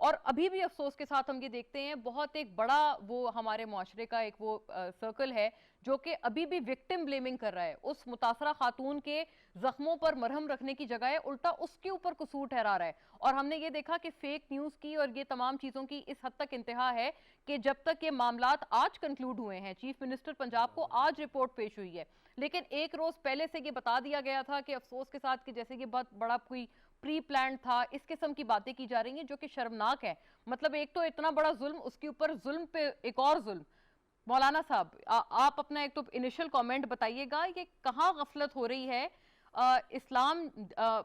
اور ابھی بھی افسوس کے ساتھ ہم یہ دیکھتے ہیں بہت ایک بڑا وہ ہمارے معاشرے کا ایک وہ سرکل ہے جو کہ ابھی بھی وکٹم بلیمنگ کر رہا ہے، اس متاثرہ خاتون کے زخموں پر مرہم رکھنے کی جگہ ہے الٹا اس کے اوپر قصور ٹھہرا رہا ہے۔ اور ہم نے یہ دیکھا کہ فیک نیوز کی اور یہ تمام چیزوں کی اس حد تک انتہا ہے کہ جب تک یہ معاملات آج کنکلوڈ ہوئے ہیں، چیف منسٹر پنجاب کو آج رپورٹ پیش ہوئی ہے، لیکن ایک روز پہلے سے یہ بتا دیا گیا تھا کہ افسوس کے ساتھ کہ جیسے یہ بہت بڑا کوئی پری پلانڈ تھا، اس قسم کی باتیں کی جا رہی ہیں جو کہ شرمناک ہے۔ مطلب ایک تو اتنا بڑا ظلم، اس کے اوپر ظلم پہ ایک اور ظلم۔ مولانا صاحب آپ اپنا ایک تو انیشل کامنٹ بتائیے گا، یہ کہاں غفلت ہو رہی ہے؟ اسلام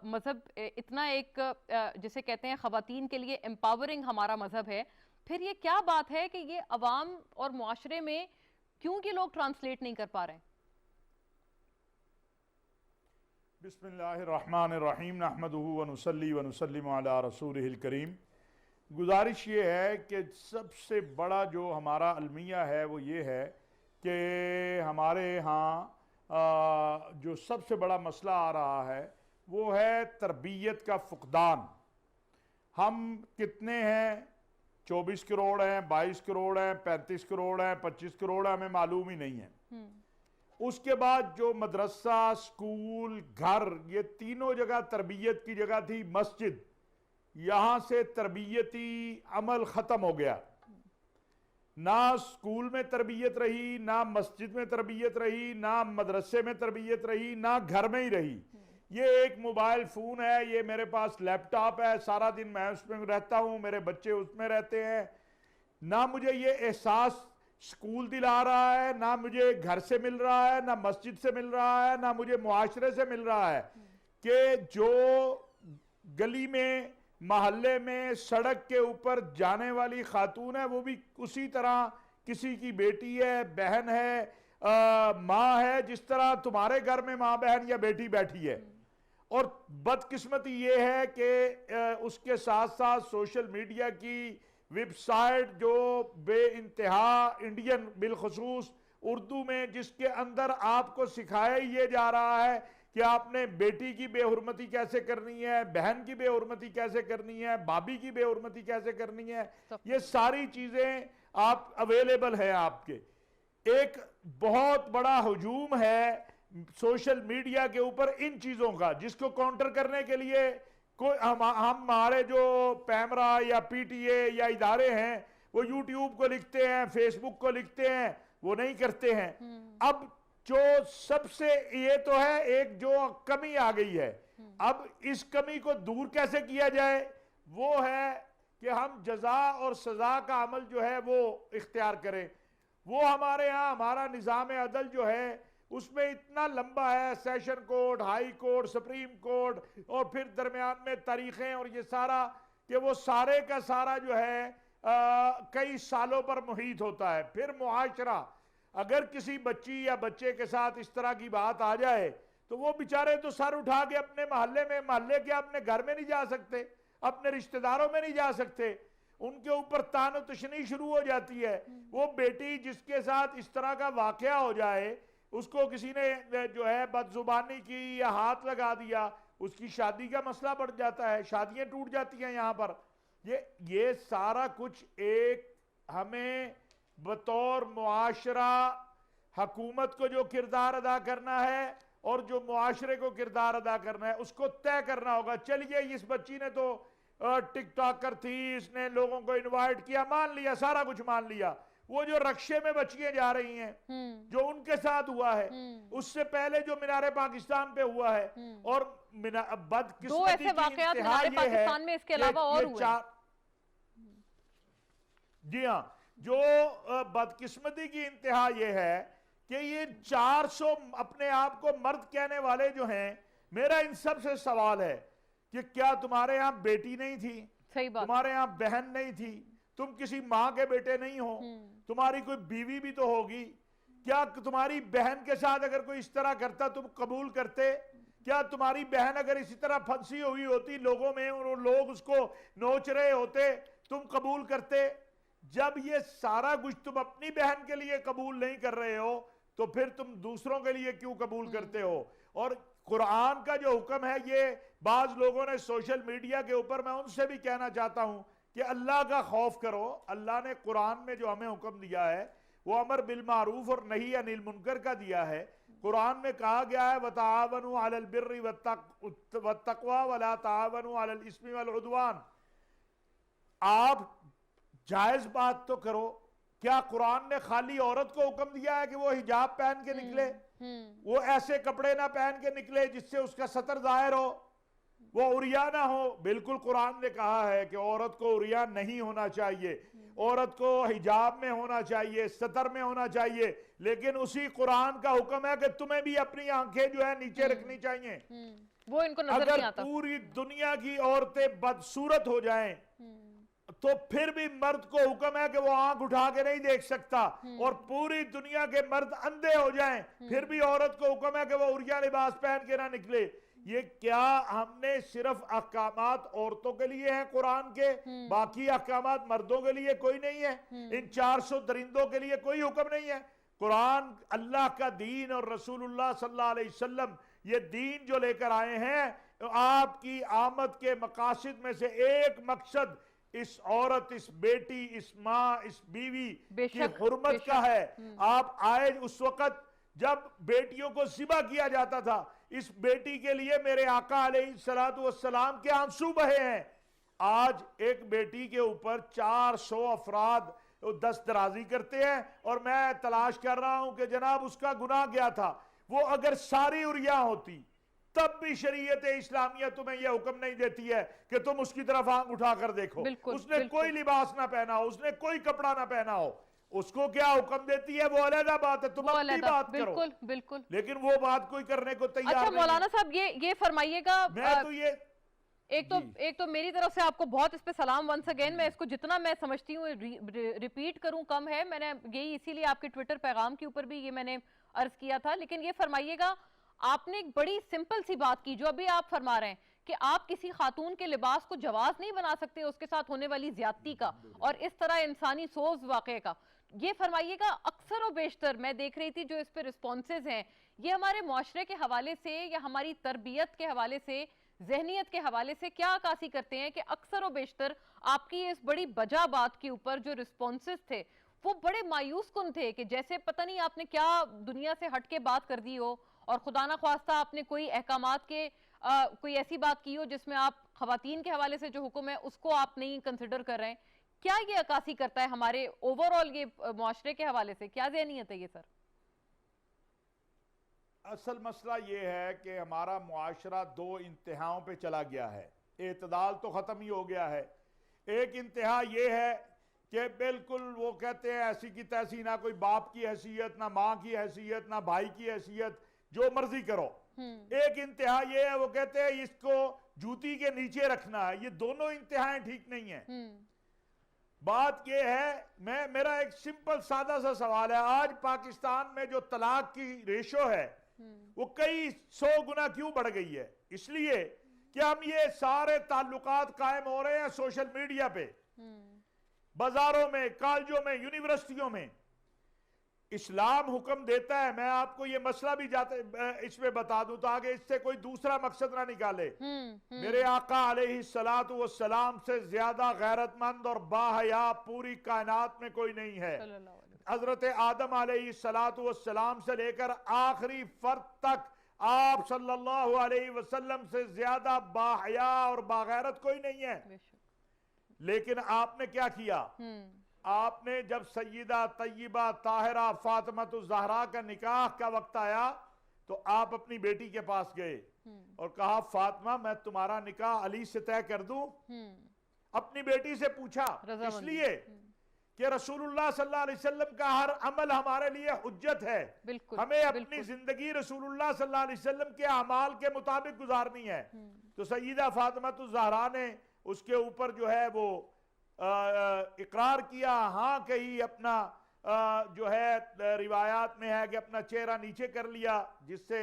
مذہب اتنا ایک جسے کہتے ہیں خواتین کے لیے امپاورنگ ہمارا مذہب ہے، پھر یہ کیا بات ہے کہ یہ عوام اور معاشرے میں کیوں یہ لوگ ٹرانسلیٹ نہیں کر پا رہے ہیں؟ بسم اللہ الرحمن الرحیم نحمدہ ونصلی ونسلم علی رسولہ الکریم۔ گزارش یہ ہے کہ سب سے بڑا جو ہمارا المیہ ہے وہ یہ ہے کہ ہمارے ہاں جو سب سے بڑا مسئلہ آ رہا ہے وہ ہے تربیت کا فقدان۔ ہم کتنے ہیں؟ 24 کروڑ ہیں، 22 کروڑ ہیں، 35 کروڑ ہیں، 25 کروڑ ہیں، ہمیں معلوم ہی نہیں ہے۔ اس کے بعد جو مدرسہ، سکول، گھر، یہ تینوں جگہ تربیت کی جگہ تھی۔ مسجد، یہاں سے تربیتی عمل ختم ہو گیا، نہ سکول میں تربیت رہی، نہ مسجد میں تربیت رہی، نہ مدرسے میں تربیت رہی، نہ گھر میں ہی رہی۔ یہ ایک موبائل فون ہے، یہ میرے پاس لیپ ٹاپ ہے، سارا دن میں اس میں رہتا ہوں، میرے بچے اس میں رہتے ہیں۔ نہ مجھے یہ احساس سکول دلا رہا ہے، نہ مجھے گھر سے مل رہا ہے، نہ مسجد سے مل رہا ہے، نہ مجھے معاشرے سے مل رہا ہے کہ جو گلی میں، محلے میں، سڑک کے اوپر جانے والی خاتون ہے وہ بھی اسی طرح کسی کی بیٹی ہے، بہن ہے، ماں ہے، جس طرح تمہارے گھر میں ماں، بہن یا بیٹی بیٹھی ہے۔ اور بدقسمتی یہ ہے کہ اس کے ساتھ ساتھ سوشل میڈیا کی ویب سائٹ جو بے انتہا انڈین بالخصوص اردو میں، جس کے اندر آپ کو سکھایا یہ جا رہا ہے کہ آپ نے بیٹی کی بے حرمتی کیسے کرنی ہے، بہن کی بے حرمتی کیسے کرنی ہے، بھابی کی بے حرمتی کیسے کرنی ہے، یہ ساری چیزیں آپ اویلیبل ہیں آپ کے۔ ایک بہت بڑا ہجوم ہے سوشل میڈیا کے اوپر ان چیزوں کا، جس کو کاؤنٹر کرنے کے لیے ہمارے جو پیمرا یا پی ٹی اے یا ادارے ہیں وہ یوٹیوب کو لکھتے ہیں، فیس بک کو لکھتے ہیں، وہ نہیں کرتے ہیں۔ اب جو سب سے یہ تو ہے ایک جو کمی آ گئی ہے، اب اس کمی کو دور کیسے کیا جائے، وہ ہے کہ ہم جزا اور سزا کا عمل جو ہے وہ اختیار کریں۔ وہ ہمارے ہاں ہمارا نظام عدل جو ہے اس میں اتنا لمبا ہے، session court, high court, supreme court, اور پھر درمیان میں تاریخیں اور یہ سارا، کہ وہ سارے کا سارا جو ہے کئی سالوں پر محیط ہوتا ہے۔ پھر معاشرہ، اگر کسی بچی یا بچے کے ساتھ اس طرح کی بات آ جائے تو وہ بیچارے تو سر اٹھا کے اپنے محلے میں، محلے کے اپنے گھر میں نہیں جا سکتے، اپنے رشتہ داروں میں نہیں جا سکتے، ان کے اوپر تان و تشنی شروع ہو جاتی ہے۔ وہ بیٹی جس کے ساتھ اس طرح کا واقعہ ہو جائے، اس کو کسی نے جو ہے بد زبانی کی یا ہاتھ لگا دیا، اس کی شادی کا مسئلہ بڑھ جاتا ہے، شادیاں ٹوٹ جاتی ہیں یہاں پر۔ یہ سارا کچھ ایک ہمیں بطور معاشرہ، حکومت کو جو کردار ادا کرنا ہے اور جو معاشرے کو کردار ادا کرنا ہے اس کو طے کرنا ہوگا۔ چلیے اس بچی نے تو ٹک ٹاکر تھی، اس نے لوگوں کو انوائٹ کیا، مان لیا، سارا کچھ مان لیا۔ وہ جو رکشے میں بچیاں جا رہی ہیں، جو ان کے ساتھ ہوا ہے، اس سے پہلے جو مینار پاکستان پہ ہوا ہے، اور بدقسمتی کی انتہا یہ ہے جی ہاں، جو بدقسمتی کی انتہا یہ ہے کہ یہ 400 اپنے آپ کو مرد کہنے والے جو ہیں، میرا ان سب سے سوال ہے کہ کیا تمہارے یہاں بیٹی نہیں تھی؟ تمہارے یہاں بہن نہیں تھی؟ تم کسی ماں کے بیٹے نہیں ہو؟ تمہاری کوئی بیوی بھی تو ہوگی؟ کیا تمہاری بہن کے ساتھ اگر کوئی اس طرح کرتا تم قبول کرتے؟ کیا تمہاری بہن اگر اسی طرح پھنسی ہوئی ہوتی لوگوں میں اور لوگ اس کو نوچ رہے ہوتے، تم قبول کرتے؟ جب یہ سارا کچھ تم اپنی بہن کے لیے قبول نہیں کر رہے ہو تو پھر تم دوسروں کے لیے کیوں قبول کرتے ہو؟ اور قرآن کا جو حکم ہے، یہ بعض لوگوں نے سوشل میڈیا کے اوپر، میں ان سے بھی کہنا چاہتا ہوں کہ اللہ کا خوف کرو. اللہ نے قرآن میں جو ہمیں حکم دیا ہے وہ امر بالمعروف اور نہی عن المنکر کا دیا ہے. قرآن میں کہا گیا ہے وَتَعَاوَنُوا عَلَى الْبِرِّ وَالتَّقْوَى وَلَا تَعَاوَنُوا عَلَى الْإِثْمِ وَالْعُدْوَانِ. آپ جائز بات تو کرو. کیا قرآن نے خالی عورت کو حکم دیا ہے کہ وہ حجاب پہن کے نکلے, وہ ایسے کپڑے نہ پہن کے نکلے جس سے اس کا سطر ظاہر ہو, وہ عریاں نہ ہو؟ بالکل قرآن نے کہا ہے کہ عورت کو عریاں نہیں ہونا چاہیے, عورت کو حجاب میں ہونا چاہیے, سطر میں ہونا چاہیے. لیکن اسی قرآن کا حکم ہے کہ تمہیں بھی اپنی آنکھیں جو ہے نیچے رکھنی چاہیے. وہ ان کو نظر اگر نہیں آتا. پوری دنیا کی عورتیں بدصورت ہو جائیں تو پھر بھی مرد کو حکم ہے کہ وہ آنکھ اٹھا کے نہیں دیکھ سکتا, اور پوری دنیا کے مرد اندھے ہو جائیں پھر بھی عورت کو حکم ہے کہ وہ عریاں لباس پہن کے نہ نکلے. یہ کیا ہم نے صرف احکامات عورتوں کے لیے ہیں قرآن کے, باقی احکامات مردوں کے لیے کوئی نہیں ہے؟ ان 400 درندوں کے لیے کوئی حکم نہیں ہے؟ قرآن اللہ کا دین اور رسول اللہ صلی اللہ علیہ وسلم یہ دین جو لے کر آئے ہیں, آپ کی آمد کے مقاصد میں سے ایک مقصد اس عورت, اس بیٹی, اس ماں, اس بیوی کی حرمت کا ہے. آپ آئے اس وقت جب بیٹیوں کو ذبح کیا جاتا تھا, اس بیٹی کے لیے میرے آقا علیہ السلام کے آنسو بہے ہیں. آج ایک بیٹی کے اوپر 400 افراد دست درازی کرتے ہیں, اور میں تلاش کر رہا ہوں کہ جناب اس کا گناہ کیا تھا. وہ اگر ساری عریاں ہوتی تب بھی شریعت اسلامیہ تمہیں یہ حکم نہیں دیتی ہے کہ تم اس کی طرف آنکھ اٹھا کر دیکھو. اس نے کوئی لباس نہ پہنا ہو, اس نے کوئی کپڑا نہ پہنا ہو, اس کو کیا حکم دیتی ہے وہ علیحدہ بات ہے, تم اپنی بات کرو. بالکل. لیکن وہ بات کوئی کرنے کو تیار نہیں. اچھا مولانا صاحب یہ فرمائیے گا, میں تو یہ ایک تو میری طرف سے آپ کو بہت اس پہ سلام ونس اگین. میں اس کو جتنا میں سمجھتی ہوں ریپیٹ کروں کم ہے. میں نے یہی اسی لیے آپ کے ٹویٹر پیغام کے اوپر بھی یہ میں نے عرض کیا تھا. لیکن یہ فرمائیے گا, آپ نے ایک بڑی سمپل سی بات کی جو ابھی آپ فرما رہے ہیں کہ آپ کسی خاتون کے لباس کو جواز نہیں بنا سکتے اس کے ساتھ ہونے والی زیادتی کا اور اس طرح انسانی سوز واقعے کا. یہ فرمائیے گا اکثر و بیشتر میں دیکھ رہی تھی جو اس پہ رسپونسز ہیں, یہ ہمارے معاشرے کے حوالے سے یا ہماری تربیت کے حوالے سے, ذہنیت کے حوالے سے کیا عکاسی کرتے ہیں کہ اکثر و بیشتر آپ کی اس بڑی بجا بات کے اوپر جو رسپونسز تھے وہ بڑے مایوس کن تھے, کہ جیسے پتہ نہیں آپ نے کیا دنیا سے ہٹ کے بات کر دی ہو, اور خدا نہ خواستہ آپ نے کوئی احکامات کے کوئی ایسی بات کی ہو جس میں آپ خواتین کے حوالے سے جو حکم ہے اس کو آپ نہیں کنسیڈر کر رہے ہیں. کیا یہ عکاسی کرتا ہے ہمارے اوورآل یہ معاشرے کے حوالے سے, کیا ذہنیت ہے یہ سر؟ اصل مسئلہ یہ ہے کہ ہمارا معاشرہ دو انتہاؤں پہ چلا گیا ہے. اعتدال تو ختم ہی ہو گیا ہے. ایک انتہا یہ ہے کہ بالکل وہ کہتے ہیں ایسی کی تیسی, نہ کوئی باپ کی حیثیت, نہ ماں کی حیثیت, نہ بھائی کی حیثیت, جو مرضی کرو. ایک انتہا یہ ہے وہ کہتے ہیں اس کو جوتی کے نیچے رکھنا ہے. یہ دونوں انتہائیں ٹھیک نہیں ہیں. بات یہ ہے, میرا ایک سمپل سادہ سا سوال ہے, آج پاکستان میں جو طلاق کی ریشو ہے وہ کئی 100 گنا کیوں بڑھ گئی ہے؟ اس لیے کہ ہم یہ سارے تعلقات قائم ہو رہے ہیں سوشل میڈیا پہ, بازاروں میں, کالجوں میں, یونیورسٹیوں میں. اسلام حکم دیتا ہے, میں آپ کو یہ مسئلہ بھی اس میں بتا دوں تاکہ اس سے کوئی دوسرا مقصد نہ نکالے. میرے آقا علیہ السلام سے زیادہ غیرت مند اور باحیا پوری کائنات میں کوئی نہیں ہے. حضرت آدم علیہ السلام سے لے کر آخری فرد تک آپ صلی اللہ علیہ وسلم سے زیادہ باحیا اور باغیرت کوئی نہیں ہے. لیکن آپ نے کیا کیا؟ آپ نے جب سیدہ طیبہ طاہرہ فاطمہ الزہرا کا نکاح کا وقت آیا تو آپ اپنی بیٹی کے پاس گئے اور کہا فاطمہ میں تمہارا نکاح علی سے طے کر دوں. اپنی بیٹی سے پوچھا, اس لیے کہ رسول اللہ صلی اللہ علیہ وسلم کا ہر عمل ہمارے لیے حجت ہے. ہمیں اپنی زندگی رسول اللہ صلی اللہ علیہ وسلم کے اعمال کے مطابق گزارنی ہے. تو سیدہ فاطمہ الزہرا نے اس کے اوپر جو ہے وہ اقرار کیا, ہاں کہی, اپنا جو ہے روایات میں ہے کہ اپنا چہرہ نیچے کر لیا جس سے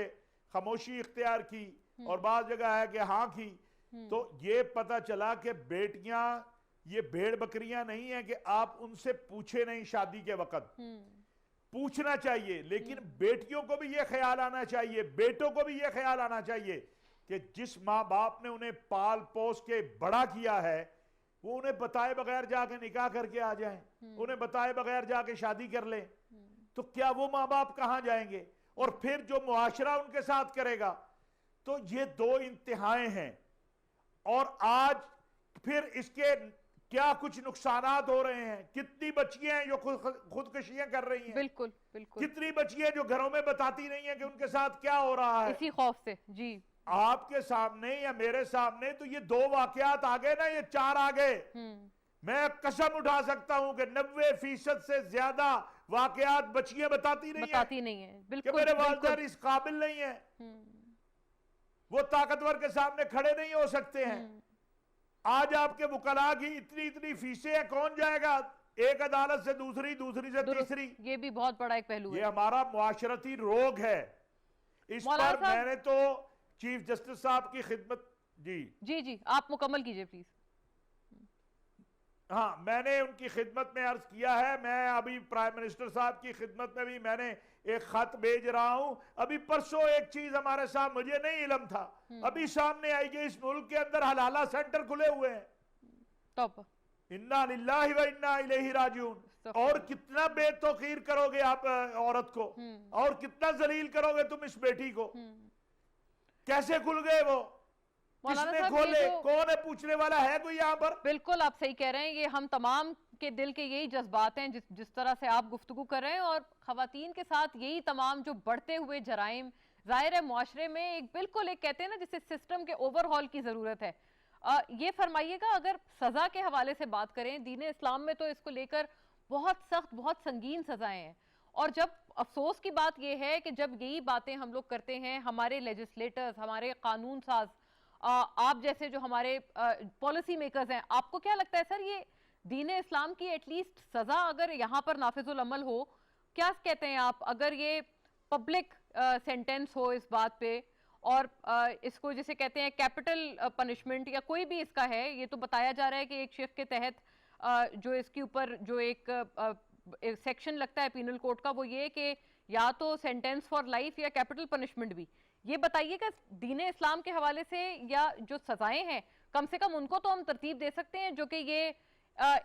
خاموشی اختیار کی, اور بعض جگہ ہے کہ ہاں کی. تو یہ پتہ چلا کہ بیٹیاں یہ بھیڑ بکریاں نہیں ہیں کہ آپ ان سے پوچھے نہیں. شادی کے وقت پوچھنا چاہیے, لیکن بیٹیوں کو بھی یہ خیال آنا چاہیے, بیٹوں کو بھی یہ خیال آنا چاہیے کہ جس ماں باپ نے انہیں پال پوس کے بڑا کیا ہے وہ انہیں بتائے بغیر جا کے نکاح کر کے آ جائیں, انہیں بتائے بغیر جا کے شادی کر لیں, تو کیا وہ ماں باپ کہاں جائیں گے؟ اور پھر جو معاشرہ ان کے ساتھ کرے گا. تو یہ دو انتہائیں ہیں, اور آج پھر اس کے کیا کچھ نقصانات ہو رہے ہیں. کتنی بچیاں ہیں جو خودکشیاں کر رہی ہیں, بالکل بالکل, کتنی بچیاں جو گھروں میں بتاتی نہیں ہیں کہ ان کے ساتھ کیا ہو رہا ہے اسی خوف سے. جی, آپ کے سامنے یا میرے سامنے تو یہ 2 واقعات آگئے نا, یہ 4 آگئے. میں قسم اٹھا سکتا ہوں کہ 90% سے زیادہ واقعات بچیاں بتاتی نہیں ہیں بالکل, کہ میرے والدین اس قابل نہیں ہیں, وہ طاقتور کے سامنے کھڑے نہیں ہو سکتے ہیں. آج آپ کے وکلاء کی اتنی فیسیں ہیں, کون جائے گا ایک عدالت سے دوسری, دوسری سے تیسری؟ یہ بھی بہت بڑا ایک پہلو ہے. یہ ہمارا معاشرتی روگ ہے. اس پر میں نے تو چیف جسٹس صاحب کی خدمت, جی آپ مکمل کیجئے پلیز. ہاں, میں نے ان کی خدمت میں عرض کیا ہے, میں ابھی پرائم منسٹر صاحب کی خدمت میں بھی میں نے ایک خط بھیج رہا ہوں. ابھی پرسوں ایک چیز ہمارے ساتھ, مجھے نہیں علم تھا, ابھی سامنے آئی کہ اس ملک کے اندر حلالہ سینٹر کھلے ہوئے ہیں. ٹاپ, انا للہ و انا الیہ راجعون. اور کتنا بے توقیر کرو گے آپ عورت کو, اور کتنا ذلیل کرو گے تم اس بیٹی کو. کیسے کھل گئے وہ, کس نے کھولے, کون ہے پوچھنے والا ہے کوئی یہاں پر؟ بالکل آپ صحیح کہہ رہے ہیں, یہ ہم تمام کے دل کے یہی جذبات ہیں جس طرح سے آپ گفتگو کر رہے ہیں, اور خواتین کے ساتھ یہی تمام جو بڑھتے ہوئے جرائم. ظاہر ہے معاشرے میں ایک بالکل ایک کہتے ہیں نا جسے سسٹم کے اوور ہال کی ضرورت ہے. یہ فرمائیے گا, اگر سزا کے حوالے سے بات کریں, دین اسلام میں تو اس کو لے کر بہت سخت, بہت سنگین سزائیں ہیں, اور جب افسوس کی بات یہ ہے کہ جب یہی باتیں ہم لوگ کرتے ہیں, ہمارے لیجسلیٹرز, ہمارے قانون ساز, آپ جیسے جو ہمارے پالیسی میکرز ہیں, آپ کو کیا لگتا ہے سر, یہ دین اسلام کی ایٹ لیسٹ سزا اگر یہاں پر نافذ العمل ہو, کیا کہتے ہیں آپ, اگر یہ پبلک سینٹینس ہو اس بات پہ, اور اس کو جسے کہتے ہیں کیپٹل پنشمنٹ یا کوئی بھی اس کا ہے, یہ تو بتایا جا رہا ہے کہ ایک شیخ کے تحت جو اس کے اوپر جو ایک سیکشن لگتا ہے پینل کوڈ کا, وہ یہ کہ یا تو سینٹینس فار لائف یا کیپٹل پنشمنٹ بھی. یہ بتائیے کہ دین اسلام کے حوالے سے یا جو سزائیں ہیں, کم سے کم ان کو تو ہم ترتیب دے سکتے ہیں, جو کہ یہ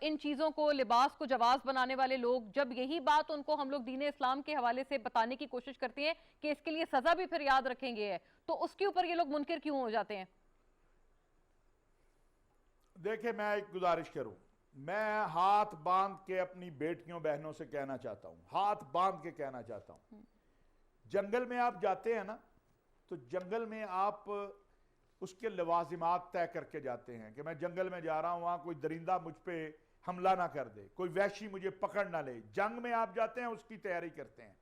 ان چیزوں کو, لباس کو جواز بنانے والے لوگ, جب یہی بات ان کو ہم لوگ دین اسلام کے حوالے سے بتانے کی کوشش کرتے ہیں کہ اس کے لیے سزا بھی پھر یاد رکھیں گے, تو اس کے اوپر یہ لوگ منکر کیوں ہو جاتے ہیں؟ دیکھیں, میں ایک گزارش کروں, میں ہاتھ باندھ کے اپنی بیٹیوں بہنوں سے کہنا چاہتا ہوں, ہاتھ باندھ کے کہنا چاہتا ہوں, جنگل میں آپ جاتے ہیں نا, تو جنگل میں آپ اس کے لوازمات طے کر کے جاتے ہیں کہ میں جنگل میں جا رہا ہوں, وہاں کوئی درندہ مجھ پہ حملہ نہ کر دے, کوئی وحشی مجھے پکڑ نہ لے. جنگ میں آپ جاتے ہیں, اس کی تیاری کرتے ہیں.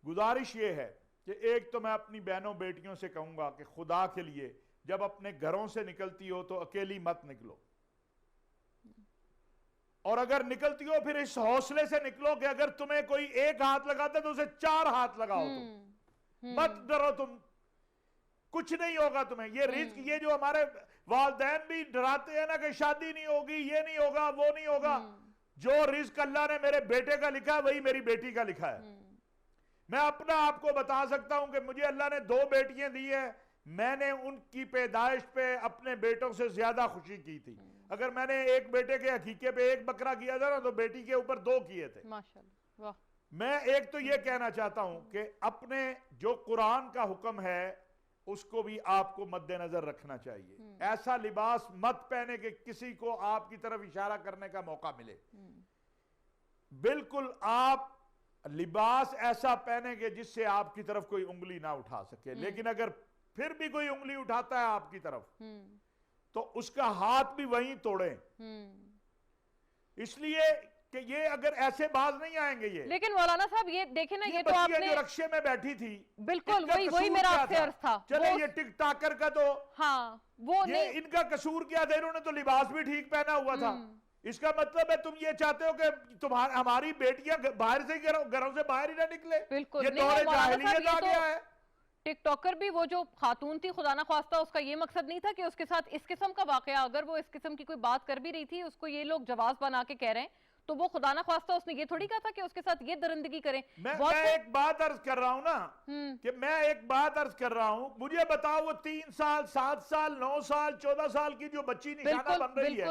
گزارش یہ ہے کہ ایک تو میں اپنی بہنوں بیٹیوں سے کہوں گا کہ خدا کے لیے جب اپنے گھروں سے نکلتی ہو تو اکیلی مت نکلو, اور اگر نکلتی ہو پھر اس حوصلے سے نکلو کہ اگر تمہیں کوئی ایک ہاتھ لگاتا ہے تو اسے 4 ہاتھ لگاؤ. تم مت ڈرو, تم کچھ نہیں ہوگا تمہیں. یہ رزق, یہ جو ہمارے والدین بھی ڈراتے ہیں نا کہ شادی نہیں ہوگی, یہ نہیں ہوگا, وہ نہیں ہوگا, جو رزق اللہ نے میرے بیٹے کا لکھا ہے وہی میری بیٹی کا لکھا ہے. میں اپنا آپ کو بتا سکتا ہوں کہ مجھے اللہ نے 2 بیٹیاں دی ہیں, میں نے ان کی پیدائش پہ اپنے بیٹوں سے زیادہ خوشی کی تھی. اگر میں نے ایک بیٹے کے عقیقے پہ 1 بکرا کیا تھا نا, تو بیٹی کے اوپر 2 کیے تھے. ماشاءاللہ, واہ. میں ایک تو یہ کہنا چاہتا ہوں کہ اپنے جو قرآن کا حکم ہے اس کو بھی آپ کو مد نظر رکھنا چاہیے. ایسا لباس مت پہنے کہ کسی کو آپ کی طرف اشارہ کرنے کا موقع ملے. بالکل آپ لباس ایسا پہنے کہ جس سے آپ کی طرف کوئی انگلی نہ اٹھا سکے, لیکن اگر پھر بھی کوئی انگلی اٹھاتا ہے آپ کی طرف تو اس کا ہاتھ بھی وہیں توڑیں. اس لیے کہ یہ اگر ایسے باز نہیں آئیں گے. یہ لیکن مولانا صاحب یہ دیکھیں نا, یہ تو آپ نے جو رکشے میں بیٹھی تھی, بالکل وہی میرا آپ سے عرض تھا. چلے یہ ٹک ٹاکر کا تو ہاں, وہ یہ ان کا قصور کیا تھا, انہوں نے تو لباس بھی ٹھیک پہنا ہوا تھا. اس کا مطلب ہے تم یہ چاہتے ہو کہ ہماری بیٹیاں باہر سے گھروں سے باہر ہی نہ نکلے. بالکل, یہ دور جاہلیت آ گیا ہے. ٹک ٹاکر بھی وہ جو خاتون تھی, خدا نہ خواستہ اس کا یہ مقصد نہیں تھا کہ اس کے ساتھ اس قسم کا واقعہ, اگر وہ اس قسم کی کوئی بات کر بھی رہی تھی, اس کو یہ لوگ جواز بنا کے کہہ رہے ہیں, تو وہ خدا نہ خواستہ اس نے یہ تھوڑی کہا تھا کہ اس کے ساتھ یہ درندگی کریں. میں ایک بات عرض کر رہا ہوں نا, کہ میں ایک بات عرض کر رہا ہوں, مجھے بتاؤ وہ 3 سال 7 سال 9 سال 14 سال کی جو بچی نشانہ بن رہی ہے,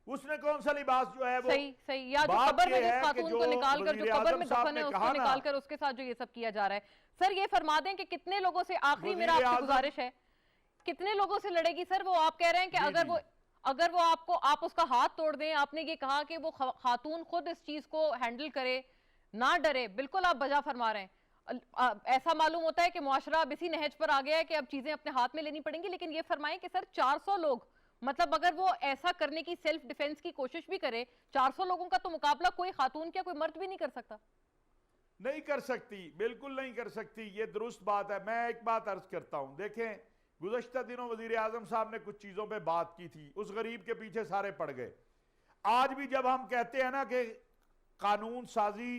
اس نے کون سا لباس جو ہے وہ صحیح یا جو قبر میں جس خاتون کو نکال کر جو قبر میں دفن ہے اس کو نکال کر اس کے ساتھ جو یہ سب کیا جا رہا ہے. سر یہ فرما دیں کہ کتنے لوگوں سے, آخری میرا آپ سے گزارش ہے, کتنے لوگوں سے لڑے گی سر؟ وہ آپ کہہ رہے ہیں کہ اگر وہ آپ اس کا ہاتھ توڑ دیں, آپ نے یہ کہا کہ وہ خاتون خود اس چیز کو ہینڈل کرے, نہ ڈرے, بالکل آپ بجا فرما رہے ہیں. ایسا معلوم ہوتا ہے کہ معاشرہ اب اسی نہج پر آ گیا ہے کہ اب چیزیں اپنے ہاتھ میں لینی پڑیں گی. لیکن یہ فرمائیں کہ سر 400 لوگ, مطلب اگر وہ ایسا کرنے کی سیلف ڈیفنس کی کوشش بھی کرے, 400 لوگوں کا تو مقابلہ کوئی خاتون کیا کوئی مرد بھی نہیں کر سکتا. نہیں کر سکتی, بالکل نہیں کر سکتی, یہ درست بات ہے. میں ایک بات عرض کرتا ہوں, دیکھیں گزشتہ دنوں وزیر اعظم صاحب نے کچھ چیزوں پہ بات کی تھی, اس غریب کے پیچھے سارے پڑ گئے. آج بھی جب ہم کہتے ہیں نا کہ قانون سازی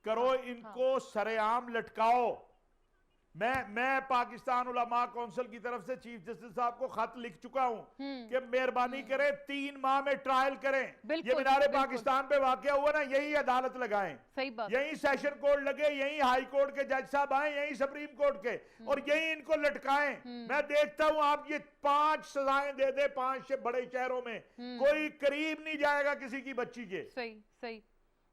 کرو, ان کو سر عام لٹکاؤ, میں پاکستان علماء کونسل کی طرف سے چیف جسٹس صاحب کو خط لکھ چکا ہوں کہ مہربانی کریں 3 ماہ میں ٹرائل کریں. یہ مینار پاکستان پہ واقعہ ہوا نا, یہی عدالت لگائیں, یہی سیشن کورٹ لگے, یہی ہائی کورٹ کے جج صاحب آئیں, یہی سپریم کورٹ کے, اور یہی ان کو لٹکائیں. میں دیکھتا ہوں آپ یہ 5 سزائیں دے دے 5 بڑے شہروں میں, کوئی قریب نہیں جائے گا کسی کی بچی کے. صحیح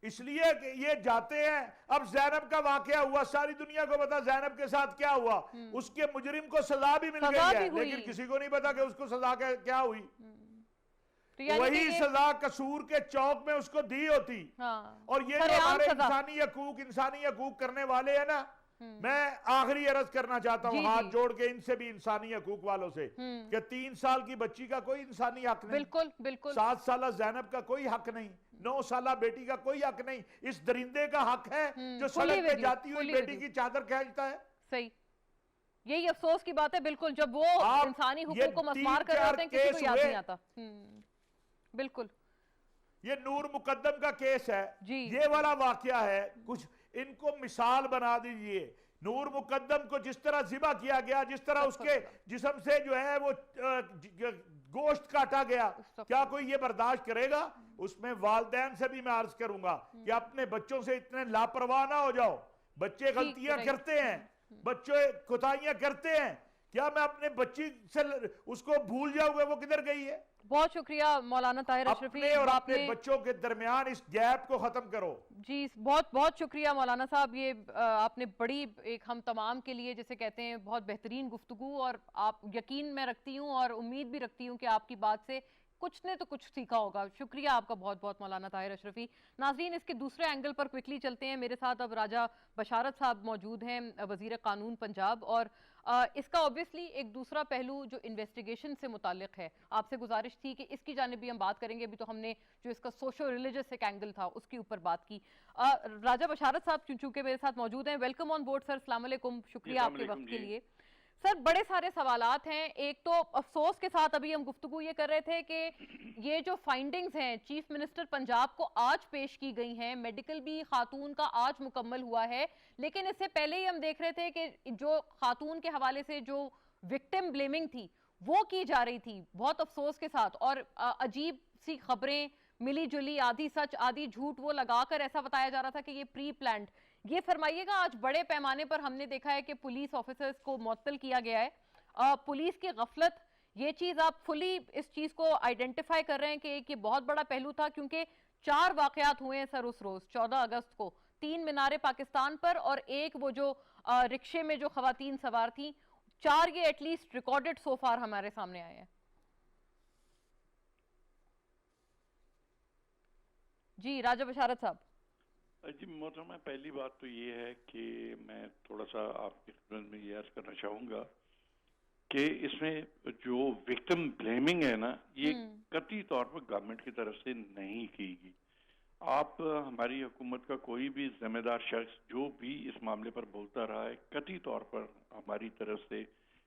اس لیے کہ یہ جاتے ہیں. اب زینب کا واقعہ ہوا, ساری دنیا کو پتا زینب کے ساتھ کیا ہوا, اس کے مجرم کو سزا بھی مل گئی ہے, لیکن کسی کو نہیں پتا کہ اس کو سزا کیا ہوئی. وہی سزا قصور کے چوک میں اس کو دی ہوتی. اور یہ جو ہمارے انسانی حقوق کرنے والے ہیں نا, میں آخری عرض کرنا چاہتا ہوں ہاتھ جوڑ کے ان سے بھی, انسانی حقوق والوں سے, کہ 3 سال کی بچی کا کوئی انسانی حق نہیں, بالکل 7 سالہ زینب کا کوئی حق نہیں, 9 سالہ بیٹی کا کوئی حق نہیں. اس درندے کا حق ہے جو سڑک پہ جاتی ہوئی بیٹی کی چادر کھینچتا ہے. صحیح, یہی افسوس کی بات ہے. بالکل جب وہ انسانی حقوق کو مسمار کر رہے ہیں کسی کو یاد نہیں آتا. بالکل یہ نور مقدم کا کیس ہے, یہ والا واقعہ ہے. کچھ ان کو مثال بنا دیجئے. نور مقدم کو جس طرح ذبح کیا گیا, جس طرح اس کے جسم سے جو ہے وہ گوشت کاٹا گیا, کیا کوئی یہ برداشت کرے گا؟ اس میں والدین سے بھی میں عرض کروں گا کہ اپنے بچوں سے اتنے لاپرواہ نہ ہو جاؤ. بچے غلطیاں کرتے ہیں, بچے کوتاہیاں کرتے ہیں, کیا میں اپنے بچی سے اس کو بھول جاؤں گا وہ کدھر گئی ہے؟ بہت شکریہ مولانا طاہر اشرفی. اپنے اور اپنے بچوں کے درمیان اس گیپ کو ختم کرو. جی بہت شکریہ مولانا صاحب. یہ آپ نے بڑی ایک ہم تمام کے لیے جسے کہتے ہیں بہت بہترین گفتگو, اور آپ یقین میں رکھتی ہوں اور امید بھی رکھتی ہوں کہ آپ کی بات سے کچھ نے تو کچھ سیکھا ہوگا. شکریہ آپ کا بہت مولانا طاہر اشرفی. ناظرین اس کے دوسرے اینگل پر کوئکلی چلتے ہیں. میرے ساتھ اب راجہ بشارت صاحب موجود ہیں, وزیر قانون پنجاب, اور اس کا اوبیسلی ایک دوسرا پہلو جو انویسٹیگیشن سے متعلق ہے. آپ سے گزارش تھی کہ اس کی جانب بھی ہم بات کریں گے. ابھی تو ہم نے جو اس کا سوشو ریلیجس ایک اینگل تھا اس کے اوپر بات کی. راجہ بشارت صاحب چونکہ میرے ساتھ موجود ہیں, ویلکم آن بورڈ سر. السلام علیکم, شکریہ آپ کے وقت کے لیے. سر بڑے سارے سوالات ہیں. ایک تو افسوس کے ساتھ ابھی ہم گفتگو یہ کر رہے تھے کہ یہ جو فائنڈنگز ہیں چیف منسٹر پنجاب کو آج پیش کی گئی ہیں, میڈیکل بھی خاتون کا آج مکمل ہوا ہے, لیکن اس سے پہلے ہی ہم دیکھ رہے تھے کہ جو خاتون کے حوالے سے جو وکٹم بلیمنگ تھی وہ کی جا رہی تھی بہت افسوس کے ساتھ, اور عجیب سی خبریں ملی جلی, آدھی سچ آدھی جھوٹ, وہ لگا کر ایسا بتایا جا رہا تھا کہ یہ پری پلانڈ. یہ فرمائیے گا آج بڑے پیمانے پر ہم نے دیکھا ہے کہ پولیس آفیسرز کو معطل کیا گیا ہے, پولیس کی غفلت, یہ چیز آپ فلی اس چیز کو آئیڈینٹیفائی کر رہے ہیں کہ ایک یہ بہت بڑا پہلو تھا, کیونکہ 4 واقعات ہوئے ہیں سر اس روز 14 اگست کو, 3 مینار پاکستان پر اور ایک وہ جو رکشے میں جو خواتین سوار تھیں, 4 یہ at least recorded so far ہمارے سامنے آئے ہیں. جی راجہ بشارت صاحب. جی محترمہ, پہلی بات تو یہ ہے کہ میں تھوڑا سا آپ کی خدمت میں یہ عرض کرنا چاہوں گا کہ اس میں جو وکٹم بلیمنگ ہے نا, یہ قطعی طور پر گورنمنٹ کی طرف سے نہیں کی گئی. آپ ہماری حکومت کا کوئی بھی ذمہ دار شخص جو بھی اس معاملے پر بولتا رہا ہے, قطعی طور پر ہماری طرف سے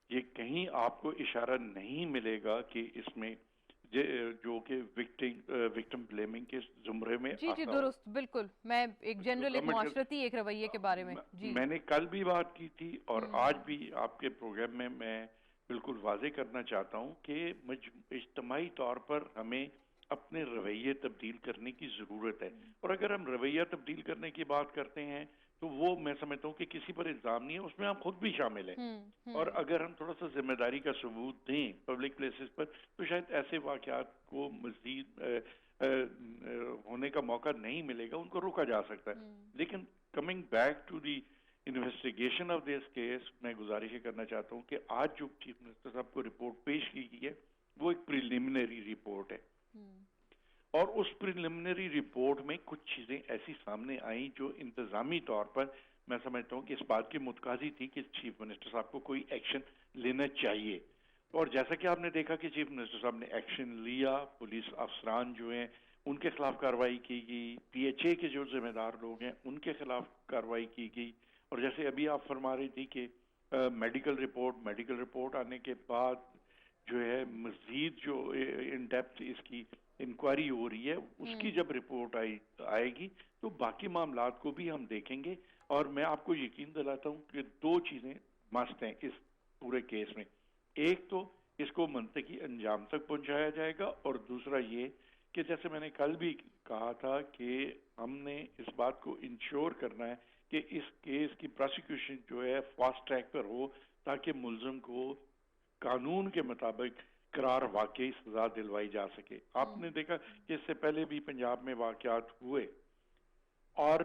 یہ کہیں آپ کو اشارہ نہیں ملے گا کہ اس میں جو کہ وکٹم بلیمنگ کے زمرے میں جی درست, بالکل. میں ایک جنرل ایک معاشرتی ایک رویے کے بارے میں میں نے کل بھی بات کی تھی اور آج بھی آپ کے پروگرام میں بالکل واضح کرنا چاہتا ہوں کہ اجتماعی طور پر ہمیں اپنے رویے تبدیل کرنے کی ضرورت ہے. اور اگر ہم رویہ تبدیل کرنے کی بات کرتے ہیں تو وہ میں سمجھتا ہوں کہ کسی پر الزام نہیں ہے، اس میں ہم خود بھی شامل ہیں، اور اگر ہم تھوڑا سا ذمہ داری کا ثبوت دیں پبلک پلیسز پر تو شاید ایسے واقعات کو مزید ہونے کا موقع نہیں ملے گا، ان کو روکا جا سکتا ہے. لیکن coming back to the investigation of this case, میں گزارش یہ کرنا چاہتا ہوں کہ آج جو چیف منسٹر صاحب کو رپورٹ پیش کی گئی ہے وہ ایک پریلیمنری رپورٹ ہے، اور اس پریلیمنری رپورٹ میں کچھ چیزیں ایسی سامنے آئیں جو انتظامی طور پر میں سمجھتا ہوں کہ اس بات کی متقاضی تھی کہ چیف منسٹر صاحب کو کوئی ایکشن لینا چاہیے. اور جیسا کہ آپ نے دیکھا کہ چیف منسٹر صاحب نے ایکشن لیا، پولیس افسران جو ہیں ان کے خلاف کارروائی کی گئی، پی ایچ اے کے جو ذمہ دار لوگ ہیں ان کے خلاف کارروائی کی گئی. اور جیسے ابھی آپ فرما رہی تھی کہ میڈیکل رپورٹ آنے کے بعد جو ہے مزید جو ان ڈیپتھ اس کی انکوائری ہو رہی ہے، اس کی جب رپورٹ آئے گی تو باقی معاملات کو بھی ہم دیکھیں گے. اور میں آپ کو یقین دلاتا ہوں کہ دو چیزیں مست ہیں اس پورے کیس میں. ایک تو اس کو منطقی انجام تک پہنچایا جائے گا، اور دوسرا یہ کہ جیسے میں نے کل بھی کہا تھا کہ ہم نے اس بات کو انشور کرنا ہے کہ اس کیس کی پروسیکیوشن جو ہے فاسٹ ٹریک پر ہو، تاکہ ملزم کو قانون کے مطابق قرار واقعی سزا دلوائی جا سکے. آپ نے دیکھا کہ اس سے پہلے بھی پنجاب میں واقعات ہوئے، اور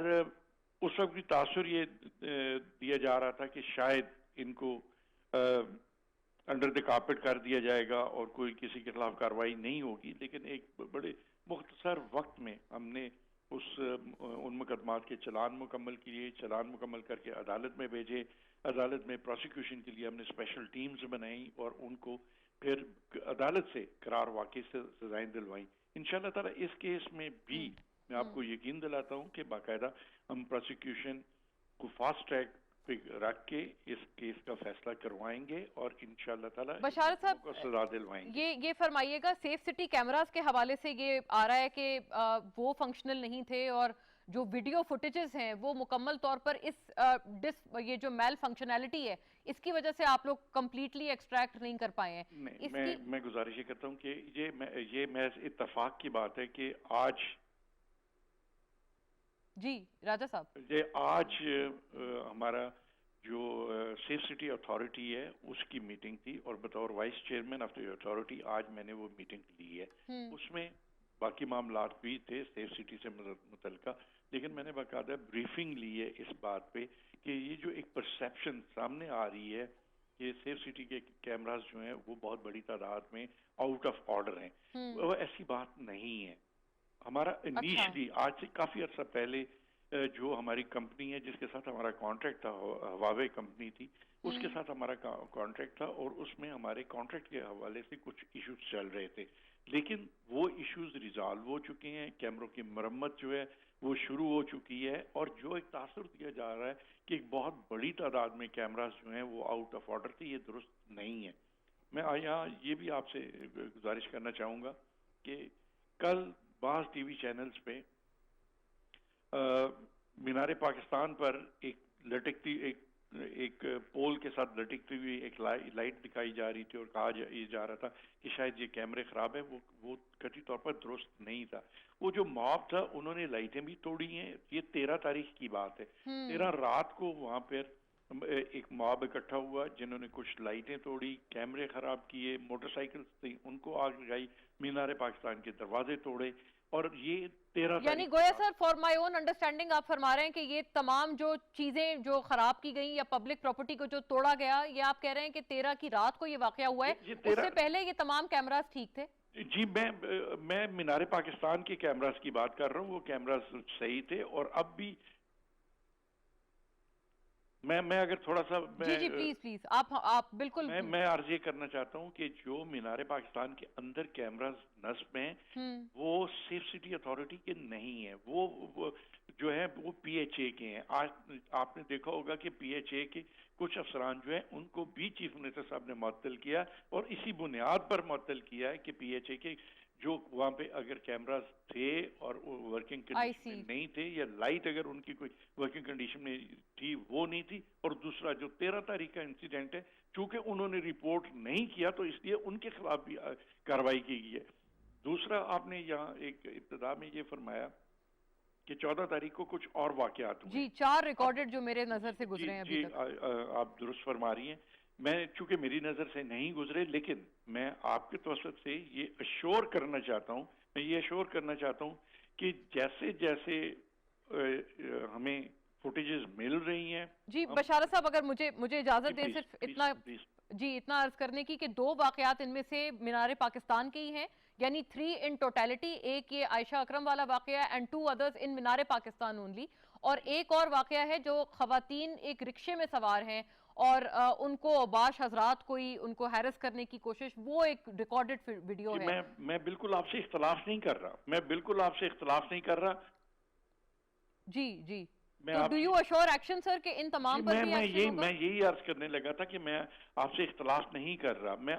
اس وقت بھی تاثر یہ دیا جا رہا تھا کہ شاید ان کو انڈر دی کارپٹ کر دیا جائے گا اور کوئی کسی کے خلاف کارروائی نہیں ہوگی. لیکن ایک بڑے مختصر وقت میں ہم نے ان مقدمات کے چلان مکمل کر کے عدالت میں بھیجے. عدالت میں پروسیکیوشن کے لیے ہم نے اسپیشل ٹیمز بنائیں اور ان کو پھر عدالت سے قرار واقعی سے سزائیں دلوائیں. انشاءاللہ تعالی اس کیس میں بھی میں آپ کو یقین دلاتا ہوں کہ باقاعدہ ہم پروسیکیوشن کو فاسٹ ٹریک پہ رکھ کے اس کیس کا فیصلہ کروائیں گے اور انشاءاللہ تعالی بشارت صاحب کو سزا دلوائیں گے. یہ فرمائیے گا، سیف سٹی کیمراز کے حوالے سے یہ آ رہا ہے کہ وہ فنکشنل نہیں تھے، اور جو ویڈیو فوٹیجز ہیں وہ مکمل طور پر یہ جو میل فنکشنالٹی ہے اس کی وجہ سے آپ لوگ کمپلیٹلی ایکسٹریکٹ نہیں کر پائے ہیں. میں گزارش یہ کرتا ہوں کہ یہ محض اتفاق کی بات ہے کہ آج جی راجہ صاحب، یہ آج ہمارا جو سیف سٹی اتھارٹی ہے اس کی میٹنگ تھی، اور بطور vice chairman of the authority آج میں نے وہ میٹنگ لی ہے. اس میں باقی معاملات بھی تھے سیف سٹی سے متعلقہ، لیکن میں نے باقاعدہ بریفنگ لی ہے اس بات پہ کہ یہ جو ایک پرسیپشن سامنے آ رہی ہے کہ سیف سٹی کے کیمراز جو ہیں وہ بہت بڑی تعداد میں آؤٹ آف آرڈر ہیں، وہ ایسی بات نہیں ہے. ہمارا انیشلی آج سے کافی عرصہ پہلے جو ہماری کمپنی ہے جس کے ساتھ ہمارا کانٹریکٹ تھا، ہواوے کمپنی تھی، اس کے ساتھ ہمارا کانٹریکٹ تھا، اور اس میں ہمارے کانٹریکٹ کے حوالے سے کچھ ایشوز چل رہے تھے. لیکن وہ ایشوز ریزالو ہو چکے ہیں، کیمروں کی مرمت جو ہے وہ شروع ہو چکی ہے، اور جو ایک تاثر دیا جا رہا ہے کہ ایک بہت بڑی تعداد میں کیمراز جو ہیں وہ آؤٹ آف آرڈر تھے، یہ درست نہیں ہے. میں یہاں یہ بھی آپ سے گزارش کرنا چاہوں گا کہ کل بعض ٹی وی چینلز پہ مینار پاکستان پر ایک پول کے ساتھ لٹکتی ہوئی ایک لائٹ دکھائی جا رہی تھی، اور کہا جا رہا تھا کہ شاید یہ کیمرے خراب ہے. وہ قطعی طور پر درست نہیں تھا. وہ جو موب تھا انہوں نے لائٹیں بھی توڑی ہیں. یہ 13 تاریخ کی بات ہے. 13 رات کو وہاں پر ایک موب اکٹھا ہوا جنہوں نے کچھ لائٹیں توڑی، کیمرے خراب کیے، موٹر سائیکل تھی ان کو آگ لگائی، مینار پاکستان کے دروازے توڑے. اور یہ 13 یعنی گویا sir for my own understanding آپ فرما رہے ہیں کہ یہ تمام جو چیزیں جو خراب کی گئیں یا پبلک پراپرٹی کو جو توڑا گیا، یہ آپ کہہ رہے ہیں کہ 13 کی رات کو یہ واقعہ ہوا ہے، اس سے پہلے یہ تمام کیمراز ٹھیک تھے؟ جی میں مینار پاکستان کے کیمراز کی بات کر رہا ہوں، وہ کیمراز صحیح تھے. اور اب بھی میں اگر تھوڑا سا جی پلیز آپ بالکل میں عرض یہ کرنا چاہتا ہوں کہ جو مینار پاکستان کے اندر کیمراز نصب ہیں وہ سیف سٹی اتھارٹی کے نہیں ہیں، وہ جو ہے وہ پی ایچ اے کے ہیں. آج آپ نے دیکھا ہوگا کہ پی ایچ اے کے کچھ افسران جو ہیں ان کو بھی چیف منسٹر صاحب نے معطل کیا، اور اسی بنیاد پر معطل کیا ہے کہ پی ایچ اے کے جو وہاں پہ اگر کیمراز تھے اور ورکنگ کنڈیشن میں نہیں تھے، یا لائٹ اگر ان کی کوئی ورکنگ کنڈیشن میں تھی وہ نہیں تھی. اور دوسرا جو 13 تاریخ کا انسیڈنٹ ہے، چونکہ انہوں نے رپورٹ نہیں کیا تو اس لیے ان کے خلاف بھی کارروائی کی گئی ہے. دوسرا آپ نے یہاں ایک ابتدا میں یہ فرمایا کہ 14 تاریخ کو کچھ اور واقعات ہوئے. جی 4 ریکارڈڈ جو میرے نظر سے گزرے ہیں ابھی جی تک. آپ درست فرما رہی ہیں. میں چونکہ میری نظر سے نہیں گزرے، لیکن میں آپ کے توسط سے یہ اشور کرنا چاہتا ہوں کہ جیسے جیسے ہمیں فوٹیجز مل رہی ہیں. جی بشارت صاحب اگر مجھے اجازت دیں صرف اتنا جی اتنا عرض کرنے کی کہ 2 واقعات ان میں سے مینار پاکستان کے ہی ہیں، یعنی 3 ان ٹوٹیلٹی. ایک یہ عائشہ اکرم والا واقعہ and 2 others in Minar Pakistan only. اور ایک اور واقعہ ہے جو خواتین ایک رکشے میں سوار ہیں اور ان کو اوباش حضرات کوئی ان کو ہیرس کرنے کی کوشش، وہ ایک ریکارڈڈ ویڈیو ہے. میں بالکل آپ سے اختلاف نہیں کر رہا. جی تو ڈو یو اشور ایکشن سر کہ ان تمام پر بھی ایکشن ہوگا؟ میں یہی عرض کرنے لگا تھا کہ میں آپ سے اختلاف نہیں کر رہا. میں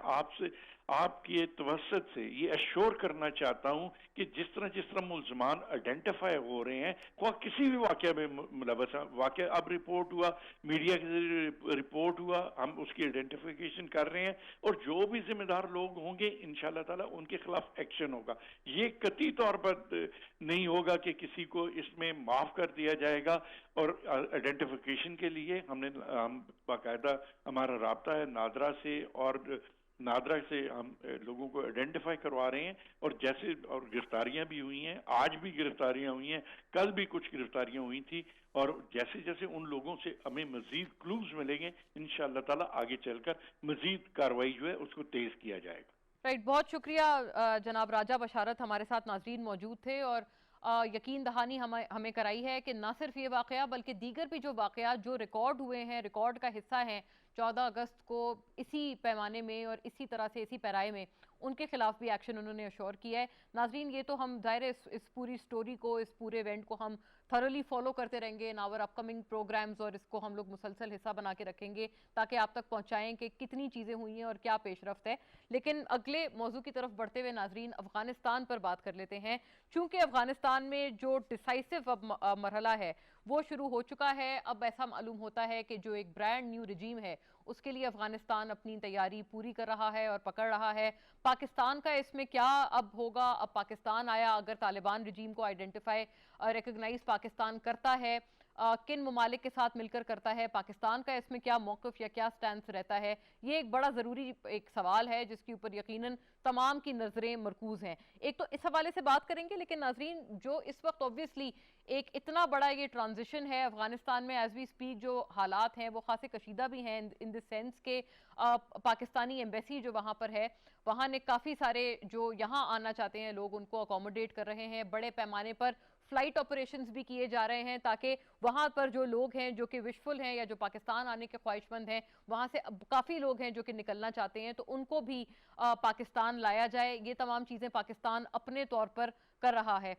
آپ کے توسط سے یہ اشور کرنا چاہتا ہوں کہ جس طرح ملزمان آئیڈینٹیفائی ہو رہے ہیں، خواہ کسی بھی واقعہ میں ملوث ہیں، واقعہ اب رپورٹ ہوا، میڈیا کے ذریعے رپورٹ ہوا، ہم اس کی آئیڈینٹیفیکیشن کر رہے ہیں، اور جو بھی ذمہ دار لوگ ہوں گے انشاءاللہ تعالیٰ ان کے خلاف ایکشن ہوگا. یہ قطعی طور پر نہیں ہوگا کہ کسی کو اس میں معاف کر دیا جائے گا. اور آئیڈینٹیفیکیشن کے لیے ہم باقاعدہ ہمارا رابطہ ہے نادرا سے، اور نادرا سے ہم لوگوں کو آئیڈینٹیفائی کروا رہے ہیں. اور گرفتاریاں بھی ہوئی ہیں، آج بھی گرفتاریاں ہوئی ہیں، کل بھی کچھ گرفتاریاں ہوئی تھی. اور جیسے جیسے ان لوگوں سے ہمیں مزید کلوز ملیں گے انشاءاللہ تعالیٰ آگے چل کر مزید کارروائی جو ہے اس کو تیز کیا جائے گا. رائٹ، بہت شکریہ جناب راجہ بشارت، ہمارے ساتھ ناظرین موجود تھے اور یقین دہانی ہمیں کرائی ہے کہ نہ صرف یہ واقعہ بلکہ دیگر بھی جو واقعات جو ریکارڈ ہوئے ہیں، ریکارڈ کا حصہ ہیں 14 اگست کو اسی پیمانے میں اور اسی طرح سے اسی پیرائے میں، ان کے خلاف بھی ایکشن انہوں نے اشور کیا ہے. ناظرین یہ تو ہم ظاہر اس پوری سٹوری کو، اس پورے ایونٹ کو ہم تھرولی فالو کرتے رہیں گے ان آور اپ کمنگ پروگرامز، اور اس کو ہم لوگ مسلسل حصہ بنا کے رکھیں گے تاکہ آپ تک پہنچائیں کہ کتنی چیزیں ہوئی ہیں اور کیا پیش رفت ہے. لیکن اگلے موضوع کی طرف بڑھتے ہوئے ناظرین افغانستان پر بات کر لیتے ہیں، چونکہ افغانستان میں جو ڈیسائسو اب مرحلہ ہے وہ شروع ہو چکا ہے. اب ایسا معلوم ہوتا ہے کہ جو ایک برانڈ نیو رجیم ہے اس کے لیے افغانستان اپنی تیاری پوری کر رہا ہے اور پکڑ رہا ہے. پاکستان کا اس میں کیا اب ہوگا؟ اب پاکستان آیا، اگر طالبان رجیم کو آئیڈینٹیفائی ریکگنائز پاکستان کرتا ہے، کن ممالک کے ساتھ مل کر کرتا ہے؟ پاکستان کا اس میں کیا موقف یا کیا سٹینس رہتا ہے؟ یہ ایک بڑا ضروری ایک سوال ہے جس کے اوپر یقیناً تمام کی نظریں مرکوز ہیں. ایک تو اس حوالے سے بات کریں گے، لیکن ناظرین جو اس وقت اوبویسلی ایک اتنا بڑا یہ ٹرانزیشن ہے افغانستان میں، ایز وی سپیک جو حالات ہیں وہ خاصے کشیدہ بھی ہیں ان دی سینس کہ پاکستانی ایمبیسی جو وہاں پر ہے، وہاں نے کافی سارے جو یہاں آنا چاہتے ہیں لوگ ان کو اکوموڈیٹ کر رہے ہیں. بڑے پیمانے پر فلائٹ آپریشنز بھی کیے جا رہے ہیں تاکہ وہاں پر جو لوگ ہیں جو کہ وشفل ہیں یا جو پاکستان آنے کے خواہش مند ہیں، وہاں سے کافی لوگ ہیں جو کہ نکلنا چاہتے ہیں تو ان کو بھی پاکستان لایا جائے. یہ تمام چیزیں پاکستان اپنے طور پر کر رہا ہے.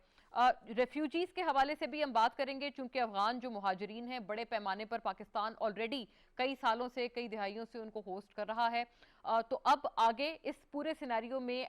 ریفیوجیز کے حوالے سے بھی ہم بات کریں گے، چونکہ افغان جو مہاجرین ہیں بڑے پیمانے پر پاکستان آلریڈی کئی سالوں سے، کئی دہائیوں سے ان کو ہوسٹ کر رہا ہے. تو اب آگے اس پورے سینیریو میں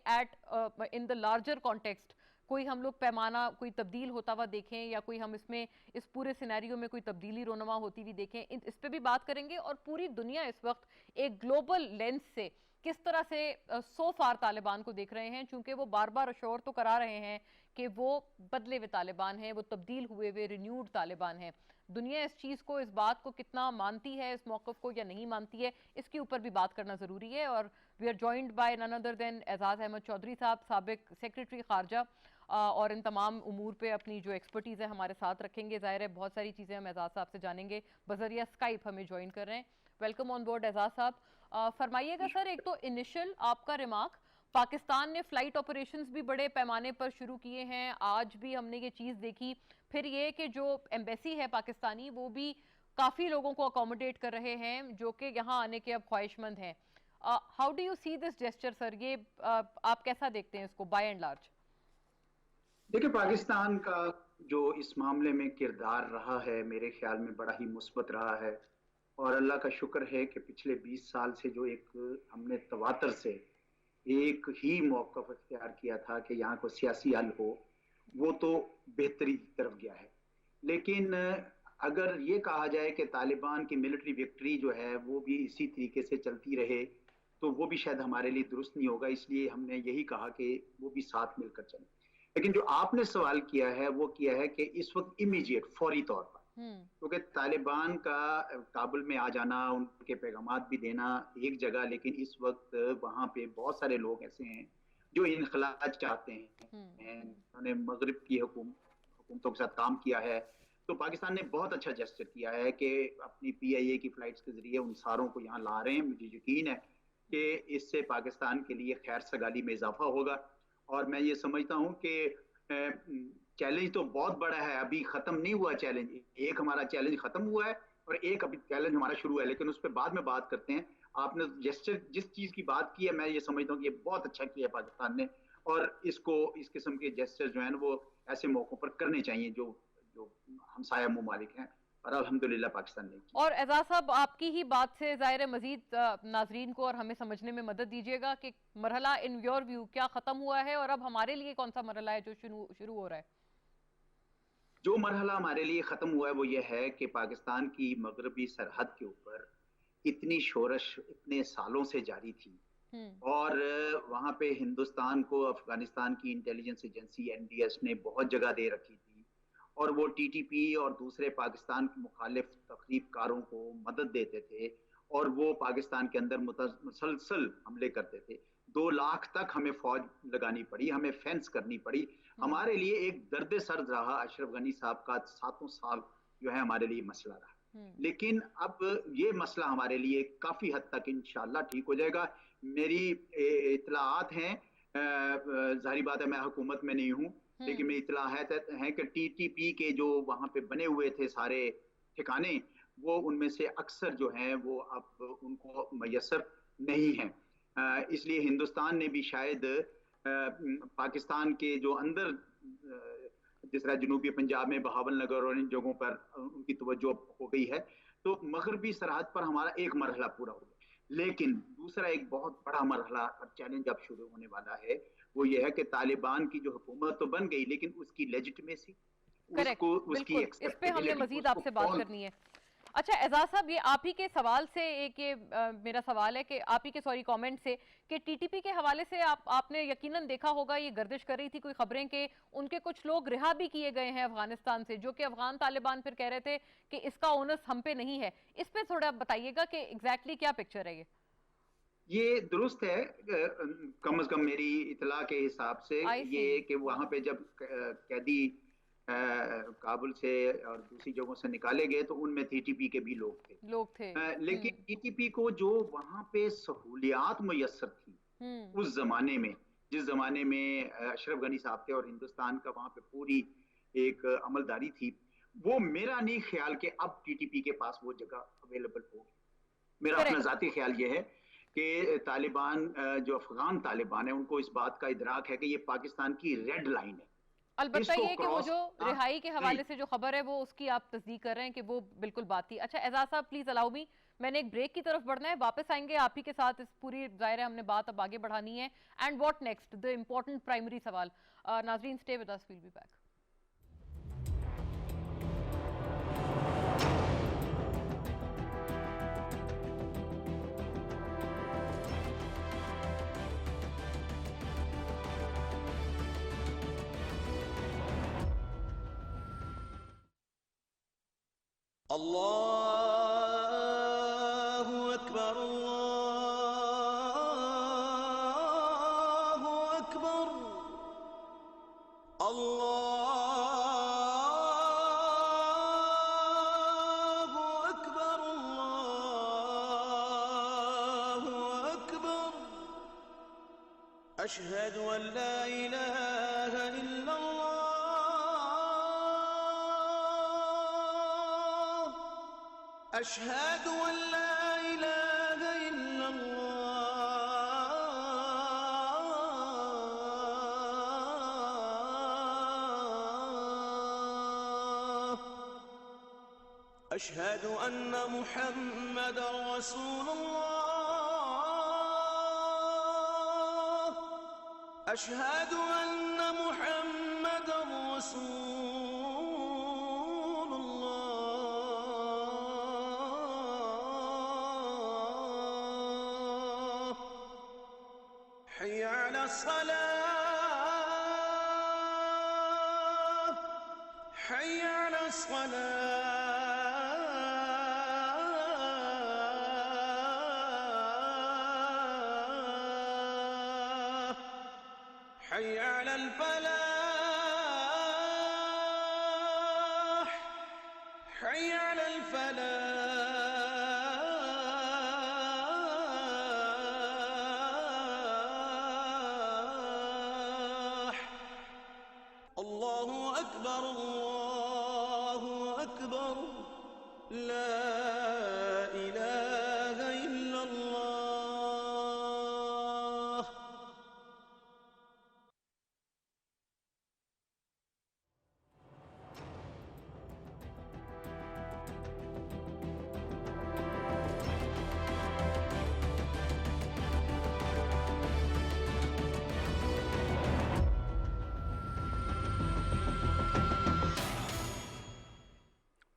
ان دا لارجر کانٹیکسٹ کوئی ہم لوگ پیمانہ کوئی تبدیل ہوتا ہوا دیکھیں، یا کوئی ہم اس میں اس پورے سینیریو میں کوئی تبدیلی رونما ہوتی ہوئی دیکھیں، اس پہ بھی بات کریں گے. اور پوری دنیا اس وقت ایک گلوبل لینس سے کس طرح سے سو فار طالبان کو دیکھ رہے ہیں، چونکہ وہ بار بار اشور تو کرا رہے ہیں کہ وہ بدلے ہوئے طالبان ہیں، وہ تبدیل ہوئے رینیوڈ طالبان ہیں. دنیا اس چیز کو، اس بات کو کتنا مانتی ہے، اس موقف کو، یا نہیں مانتی ہے، اس کے اوپر بھی بات کرنا ضروری ہے. اور we are joined by none other than Aizaz Ahmed Chaudhry صاحب، سابق سیکریٹری خارجہ، اور ان تمام امور پہ اپنی جو ایکسپرٹیز ہے ہمارے ساتھ رکھیں گے. ظاہر ہے بہت ساری چیزیں ہم اعزاز صاحب سے جانیں گے، بذریعہ اسکائپ ہمیں جوائن کر رہے ہیں. ویلکم آن بورڈ اعزاز صاحب. فرمائیے گا سر، ایک تو انیشل آپ کا ریمارک، پاکستان نے فلائٹ آپریشنز بھی بڑے پیمانے پر شروع کیے ہیں، آج بھی ہم نے یہ چیز دیکھی. پھر یہ کہ جو ایمبیسی ہے پاکستانی وہ بھی کافی لوگوں کو اکوموڈیٹ کر رہے ہیں جو کہ یہاں آنے کے اب خواہش مند ہیں. How do you see this gesture sir? یہ آپ کیسا دیکھتے ہیں اس کو بائی اینڈ لارج؟ دیکھیں، پاکستان کا جو اس معاملے میں کردار رہا ہے میرے خیال میں بڑا ہی مثبت رہا ہے، اور اللہ کا شکر ہے کہ پچھلے 20 سال سے جو ایک ہم نے تواتر سے ایک ہی موقف اختیار کیا تھا کہ یہاں کو سیاسی حل ہو، وہ تو بہتری کی طرف گیا ہے. لیکن اگر یہ کہا جائے کہ طالبان کی ملٹری وکٹری جو ہے وہ بھی اسی طریقے سے چلتی رہے تو وہ بھی شاید ہمارے لیے درست نہیں ہوگا. اس لیے ہم نے یہی کہا کہ وہ بھی ساتھ مل کر چلیں. لیکن جو آپ نے سوال کیا ہے وہ کیا ہے کہ اس وقت امیجیٹ فوری طور پر، کیونکہ طالبان کا کابل میں آ جانا، ان کے پیغامات بھی دینا ایک جگہ، لیکن اس وقت وہاں پہ بہت سارے لوگ ایسے ہیں جو انخلا چاہتے ہیں، انہوں نے مغرب کی حکومتوں کے ساتھ کام کیا ہے. تو پاکستان نے بہت اچھا جسچر کیا ہے کہ اپنی PIA کی فلائٹس کے ذریعے ان ساروں کو یہاں لا رہے ہیں. مجھے یقین ہے کہ اس سے پاکستان کے لیے خیر سگالی میں اضافہ ہوگا. اور میں یہ سمجھتا ہوں کہ چیلنج تو بہت بڑا ہے، ابھی ختم نہیں ہوا چیلنج. ایک ہمارا چیلنج ختم ہوا ہے اور ایک ابھی چیلنج ہمارا شروع ہے، لیکن اس پہ بعد میں بات کرتے ہیں. آپ نے جس چیز کی بات کی ہے، میں یہ سمجھتا ہوں کہ یہ بہت اچھا کیا ہے پاکستان نے، اور اس قسم کے جیسچر جو ہیں وہ ایسے موقعوں پر کرنے چاہیے جو ہمسایہ ممالک ہیں، اور الحمدللہ پاکستان نے کی. اور اعزاز صاحب، آپ کی ہی بات سے ظاہر ہے مزید ناظرین کو اور ہمیں سمجھنے میں مدد دیجیے گا کہ مرحلہ ان یور ویو کیا ختم ہوا ہے اور اب ہمارے لیے کون سا مرحلہ ہے جو شروع ہو رہا ہے؟ جو مرحلہ ہمارے لیے ختم ہوا ہے وہ یہ ہے کہ پاکستان کی مغربی سرحد کے اوپر اتنی شورش اتنے سالوں سے جاری تھی، اور وہاں پہ ہندوستان کو افغانستان کی انٹیلیجنس ایجنسی NDS نے بہت جگہ دے رکھی تھی، اور وہ TTP اور دوسرے پاکستان کے مخالف تخریب کاروں کو مدد دیتے تھے، اور وہ پاکستان کے اندر مسلسل حملے کرتے تھے. 2 لاکھ تک ہمیں فوج لگانی پڑی، ہمیں فینس کرنی پڑی. ہمارے لیے ایک درد سرد رہا اشرف غنی صاحب کا 7 سال جو ہے ہمارے لیے مسئلہ رہا. لیکن اب یہ مسئلہ ہمارے لیے کافی حد تک انشاءاللہ ٹھیک ہو جائے گا. میری اطلاعات ہیں، ظاہری بات ہے میں حکومت میں نہیں ہوں، لیکن میری اطلاعات ہیں کہ TTP کے جو وہاں پہ بنے ہوئے تھے سارے ٹھکانے، وہ ان میں سے اکثر جو ہیں وہ اب ان کو میسر نہیں ہیں. اس لیے ہندوستان نے بھی شاید پاکستان کے جو اندر جس طرح جنوبی پنجاب میں بہاول نگر اور ان جگہوں پر ان کی توجہ ہو گئی ہے، تو مغربی سرحد پر ہمارا ایک مرحلہ پورا ہو گیا. لیکن دوسرا ایک بہت بڑا مرحلہ اور چیلنج اب شروع ہونے والا ہے، وہ یہ ہے کہ طالبان کی جو حکومت تو بن گئی، لیکن اس کی لیجٹمیسی، بالکل اس پہ ہم نے مزید آپ سے بات کرنی ہے. اچھا اعزاز صاحب، یہ آپ ہی کے سوال سے ایک میرا سوال ہے کہ آپ ہی کے کامنٹ سے کہ TTP کے حوالے سے آپ نے یقیناً دیکھا ہوگا، یہ گردش کر رہی تھی کوئی خبریں کہ ان کے کچھ لوگ رہا بھی کیے گئے ہیں افغانستان سے، جو کہ افغان طالبان پھر کہہ رہے تھے کہ اس کا اونس ہم پہ نہیں ہے. اس پہ تھوڑا بتائیے گا کہ ایگزیکٹلی کیا پکچر ہے. یہ درست ہے، کم از کم میری اطلاع کے حساب سے یہ کہ وہاں پہ جب قیدی کابل سے اور دوسری جگہوں سے نکالے گئے تو ان میں TTP کے بھی لوگ تھے. لیکن TTP کو جو وہاں پہ سہولیات میسر تھی اس زمانے میں، جس زمانے میں اشرف غنی صاحب تھے اور ہندوستان کا وہاں پہ پوری ایک عملداری تھی، وہ میرا نہیں خیال کہ اب TTP کے پاس وہ جگہ اویلیبل ہوگی. میرا اپنا ذاتی خیال یہ ہے کہ طالبان جو افغان طالبان ہیں ان کو اس بات کا ادراک ہے کہ یہ پاکستان کی ریڈ لائن ہے. البتہ یہ کہ وہ جو رہائی کے حوالے سے جو خبر ہے وہ اس کی آپ تصدیق کر رہے ہیں کہ وہ بالکل بات تھی. اچھا اعزاز صاحب پلیز الاؤ می، میں نے ایک بریک کی طرف بڑھنا ہے، واپس آئیں گے آپ ہی کے ساتھ. اس پوری ظاہر ہے ہم نے بات اب آگے بڑھانی ہے. And what next, the important primary سوال. ناظرین stay with us, we'll be back. اللہ اکبر اللہ اکبر اللہ اکبر اللہ اکبر اشہد ان لا الہ الا اللہ أشهد أن لا إله إلا الله أشهد أن محمد رسول الله أشهد أن محمد رسول الله حي على الصلاة حي على الصلاة حي على الفلاح حي على الفلاح الله أكبر الله أكبر لا إله إلا الله.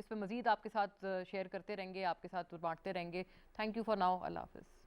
اس پہ مزید آپ کے ساتھ شیئر کرتے رہیں گے, آپ کے ساتھ بانٹتے رہیں گے. Thank you for now. اللہ حافظ.